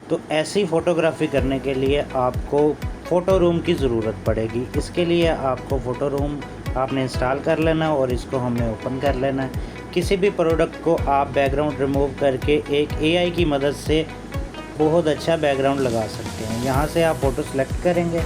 तो ऐसी फ़ोटोग्राफ़ी करने के लिए आपको फ़ोटो रूम की ज़रूरत पड़ेगी। इसके लिए आपको फ़ोटो रूम आपने इंस्टॉल कर लेना और इसको हमने ओपन कर लेना है। किसी भी प्रोडक्ट को आप बैकग्राउंड रिमूव करके एक एआई की मदद से बहुत अच्छा बैकग्राउंड लगा सकते हैं। यहाँ से आप फ़ोटो सेलेक्ट करेंगे,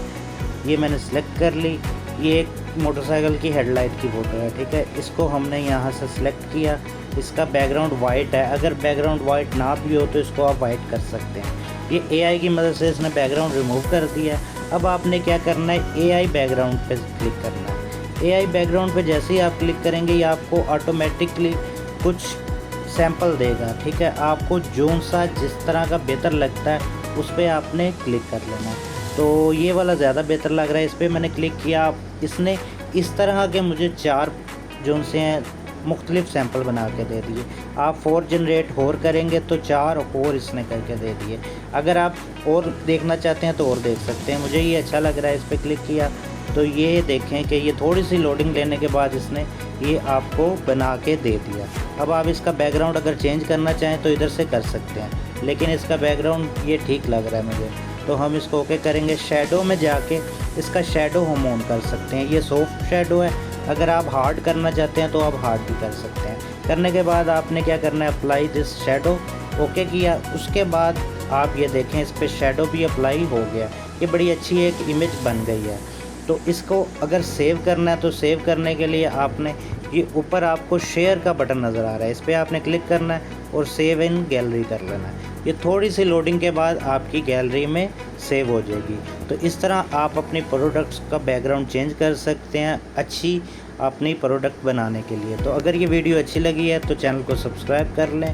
ये मैंने सेलेक्ट कर ली। ये एक मोटरसाइकिल की हेडलाइट की फ़ोटो है, ठीक है। इसको हमने यहाँ से सेलेक्ट किया। इसका बैकग्राउंड वाइट है, अगर बैकग्राउंड वाइट ना भी हो तो इसको आप वाइट कर सकते हैं। ये एआई की मदद से इसने बैकग्राउंड रिमूव कर दिया। अब आपने क्या करना है, एआई बैकग्राउंड पे क्लिक करना है। एआई बैकग्राउंड पे जैसे ही आप क्लिक करेंगे ये आपको ऑटोमेटिकली कुछ सैंपल देगा, ठीक है। आपको जोन सा जिस तरह का बेहतर लगता है उस पर आपने क्लिक कर लेना है। तो ये वाला ज़्यादा बेहतर लग रहा है, इस पर मैंने क्लिक किया। इसने इस तरह के मुझे 4 जोन से हैं मुख्तलिफ सैंपल बना के दे दिए। आप 4 जनरेट और करेंगे तो 4 और इसने करके दे दिए। अगर आप और देखना चाहते हैं तो और देख सकते हैं। मुझे ये अच्छा लग रहा है, इस पर क्लिक किया तो ये देखें कि ये थोड़ी सी लोडिंग लेने के बाद इसने ये आपको बना के दे दिया। अब आप इसका बैकग्राउंड अगर चेंज करना चाहें तो इधर से कर सकते हैं, लेकिन इसका बैकग्राउंड ये ठीक लग रहा है मुझे, तो हम इसको ओके करेंगे। शैडो में जाके इसका शैडो हम ऑन कर सकते हैं। ये सॉफ्ट शैडो है, अगर आप हार्ड करना चाहते हैं तो आप हार्ड भी कर सकते हैं। करने के बाद आपने क्या करना है, अप्लाई दिस शैडो, ओके किया। उसके बाद आप ये देखें इस पर शैडो भी अप्लाई हो गया। ये बड़ी अच्छी एक इमेज बन गई है। तो इसको अगर सेव करना है तो सेव करने के लिए आपने ये ऊपर आपको शेयर का बटन नज़र आ रहा है, इस पर आपने क्लिक करना है और सेव इन गैलरी कर लेना है। ये थोड़ी सी लोडिंग के बाद आपकी गैलरी में सेव हो जाएगी। तो इस तरह आप अपने प्रोडक्ट्स का बैकग्राउंड चेंज कर सकते हैं अच्छी अपनी प्रोडक्ट बनाने के लिए। तो अगर ये वीडियो अच्छी लगी है तो चैनल को सब्सक्राइब कर लें